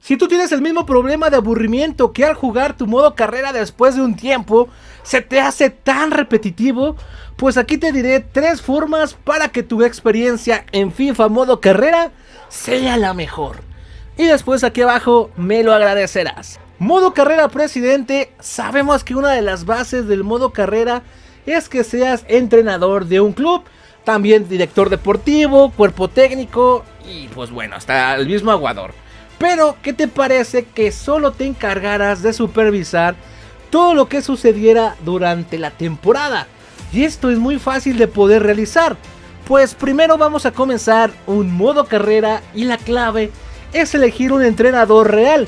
Si tú tienes el mismo problema de aburrimiento que al jugar tu modo carrera después de un tiempo se te hace tan repetitivo, pues aquí te diré 3 formas para que tu experiencia en FIFA modo carrera sea la mejor. Y después aquí abajo me lo agradecerás. Modo carrera presidente, sabemos que una de las bases del modo carrera es que seas entrenador de un club, también director deportivo, cuerpo técnico y pues bueno, hasta el mismo aguador. Pero, ¿qué te parece que solo te encargaras de supervisar todo lo que sucediera durante la temporada? Y esto es muy fácil de poder realizar. Pues primero vamos a comenzar un modo carrera y la clave es elegir un entrenador real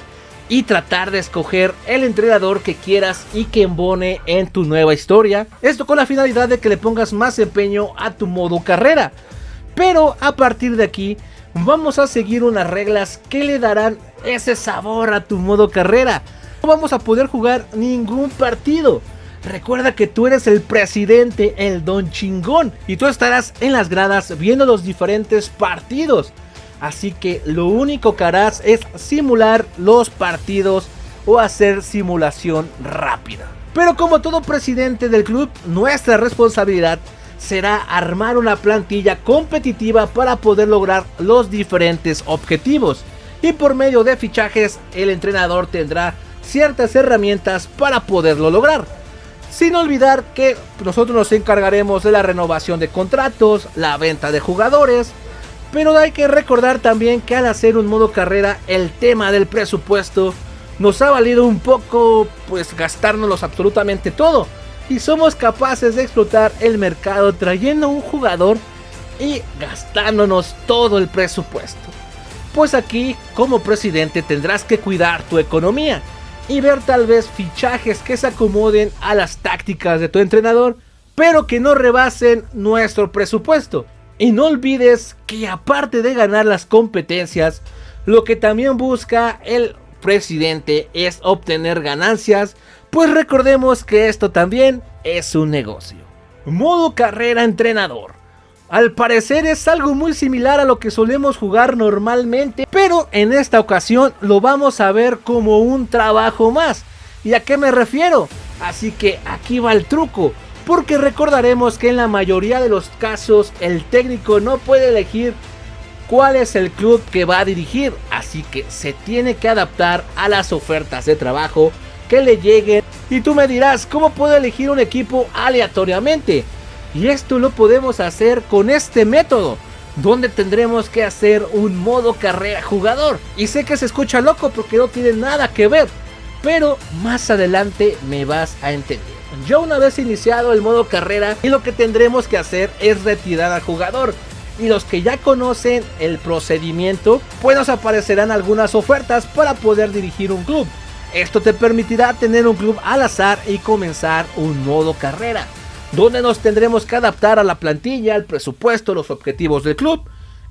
y tratar de escoger el entrenador que quieras y que embone en tu nueva historia. Esto con la finalidad de que le pongas más empeño a tu modo carrera. Pero a partir de aquí vamos a seguir unas reglas que le darán ese sabor a tu modo carrera. No vamos a poder jugar ningún partido. Recuerda que tú eres el presidente, el don chingón, y tú estarás en las gradas viendo los diferentes partidos. Así que lo único que harás es simular los partidos o hacer simulación rápida. Pero como todo presidente del club, nuestra responsabilidad será armar una plantilla competitiva para poder lograr los diferentes objetivos. Y por medio de fichajes, el entrenador tendrá ciertas herramientas para poderlo lograr. Sin olvidar que nosotros nos encargaremos de la renovación de contratos, la venta de jugadores. Pero hay que recordar también que al hacer un modo carrera, el tema del presupuesto nos ha valido un poco, pues gastárnoslos absolutamente todo. Y somos capaces de explotar el mercado trayendo un jugador y gastándonos todo el presupuesto. Pues aquí, como presidente, tendrás que cuidar tu economía y ver tal vez fichajes que se acomoden a las tácticas de tu entrenador, pero que no rebasen nuestro presupuesto. Y no olvides que aparte de ganar las competencias, lo que también busca el presidente es obtener ganancias, pues recordemos que esto también es un negocio. Modo carrera entrenador. Al parecer es algo muy similar a lo que solemos jugar normalmente, pero en esta ocasión lo vamos a ver como un trabajo más. ¿Y a qué me refiero? Así que aquí va el truco, porque recordaremos que en la mayoría de los casos el técnico no puede elegir cuál es el club que va a dirigir, así que se tiene que adaptar a las ofertas de trabajo que le lleguen. Y tú me dirás, ¿cómo puedo elegir un equipo aleatoriamente? Y esto lo podemos hacer con este método, donde tendremos que hacer un modo carrera jugador. Y sé que se escucha loco porque no tiene nada que ver, pero más adelante me vas a entender. Ya una vez iniciado el modo carrera, y lo que tendremos que hacer es retirar al jugador. Y los que ya conocen el procedimiento, pues nos aparecerán algunas ofertas para poder dirigir un club. Esto te permitirá tener un club al azar y comenzar un modo carrera, donde nos tendremos que adaptar a la plantilla, al presupuesto, los objetivos del club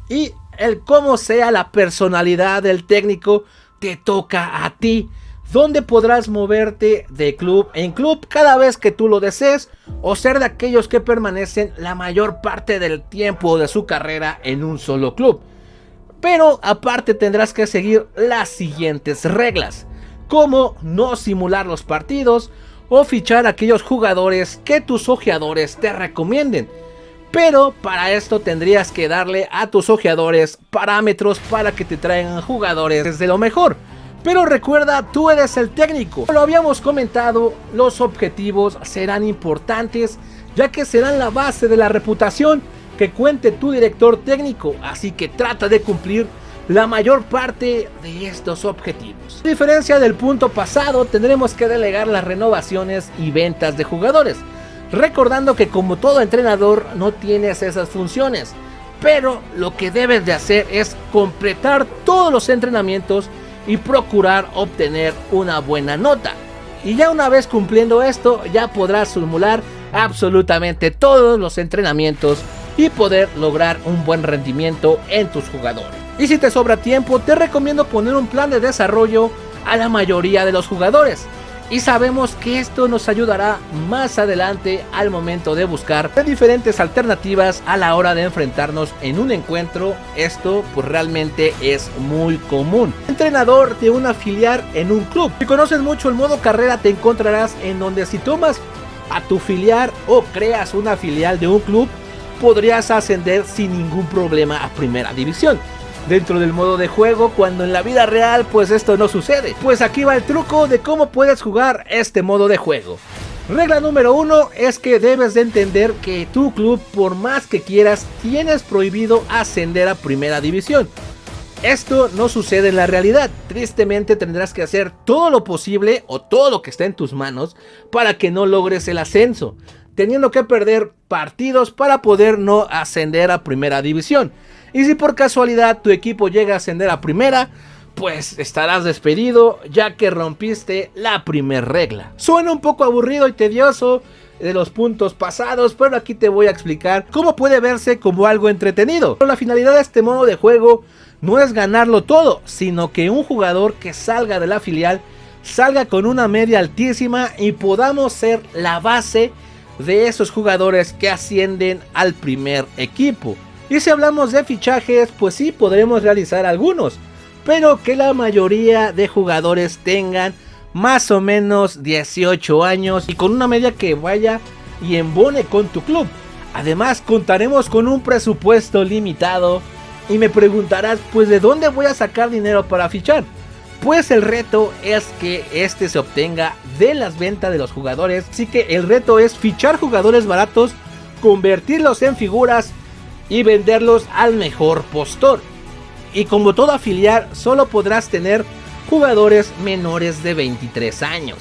y el cómo sea la personalidad del técnico te toca a ti, donde podrás moverte de club en club cada vez que tú lo desees o ser de aquellos que permanecen la mayor parte del tiempo de su carrera en un solo club. Pero aparte tendrás que seguir las siguientes reglas, como no simular los partidos o fichar a aquellos jugadores que tus ojeadores te recomienden. Pero para esto tendrías que darle a tus ojeadores parámetros para que te traigan jugadores de lo mejor. Pero recuerda, tú eres el técnico. Como lo habíamos comentado, los objetivos serán importantes, ya que serán la base de la reputación que cuente tu director técnico. Así que trata de cumplir la mayor parte de estos objetivos. A diferencia del punto pasado, tendremos que delegar las renovaciones y ventas de jugadores, recordando que como todo entrenador no tienes esas funciones, pero lo que debes de hacer es completar todos los entrenamientos y procurar obtener una buena nota. Y ya una vez cumpliendo esto, ya podrás simular absolutamente todos los entrenamientos y poder lograr un buen rendimiento en tus jugadores. Y si te sobra tiempo, te recomiendo poner un plan de desarrollo a la mayoría de los jugadores. Y sabemos que esto nos ayudará más adelante al momento de buscar diferentes alternativas a la hora de enfrentarnos en un encuentro. Esto pues realmente es muy común. Entrenador de una filial en un club. Si conoces mucho el modo carrera, te encontrarás en donde si tomas a tu filial o creas una filial de un club, podrías ascender sin ningún problema a primera división. Dentro del modo de juego, cuando en la vida real pues esto no sucede. Pues aquí va el truco de cómo puedes jugar este modo de juego. Regla número 1 es que debes de entender que tu club, por más que quieras, tienes prohibido ascender a primera división. Esto no sucede en la realidad. Tristemente tendrás que hacer todo lo posible o todo lo que está en tus manos para que no logres el ascenso, teniendo que perder partidos para poder no ascender a primera división. Y si por casualidad tu equipo llega a ascender a primera, pues estarás despedido, ya que rompiste la primer regla. Suena un poco aburrido y tedioso de los puntos pasados, pero aquí te voy a explicar cómo puede verse como algo entretenido. Pero la finalidad de este modo de juego no es ganarlo todo, sino que un jugador que salga de la filial salga con una media altísima y podamos ser la base de esos jugadores que ascienden al primer equipo. Y si hablamos de fichajes, pues sí podremos realizar algunos, pero que la mayoría de jugadores tengan más o menos 18 años y con una media que vaya y embone con tu club. Además contaremos con un presupuesto limitado y me preguntarás, pues ¿de dónde voy a sacar dinero para fichar? Pues el reto es que este se obtenga de las ventas de los jugadores, así que el reto es fichar jugadores baratos, convertirlos en figuras y venderlos al mejor postor. Y como todo afiliar, solo podrás tener jugadores menores de 23 años.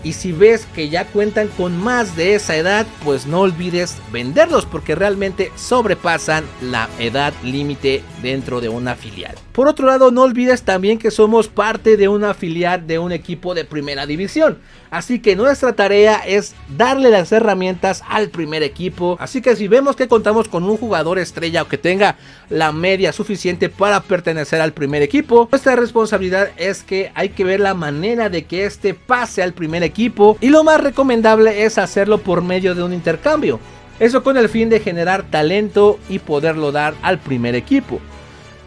Y si ves que ya cuentan con más de esa edad, pues no olvides venderlos porque realmente sobrepasan la edad límite dentro de una filial. Por otro lado, no olvides también que somos parte de una filial de un equipo de primera división. Así que nuestra tarea es darle las herramientas al primer equipo. Así que si vemos que contamos con un jugador estrella o que tenga la media suficiente para pertenecer al primer equipo, nuestra responsabilidad es que hay que ver la manera de que este pase al primer equipo. Y lo más recomendable es hacerlo por medio de un intercambio. Eso con el fin de generar talento y poderlo dar al primer equipo.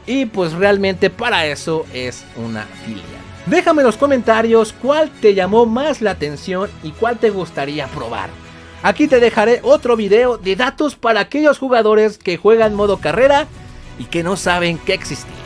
Y pues realmente para eso es una filial. Déjame en los comentarios cuál te llamó más la atención y cuál te gustaría probar. Aquí te dejaré otro video de datos para aquellos jugadores que juegan modo carrera y que no saben que existía.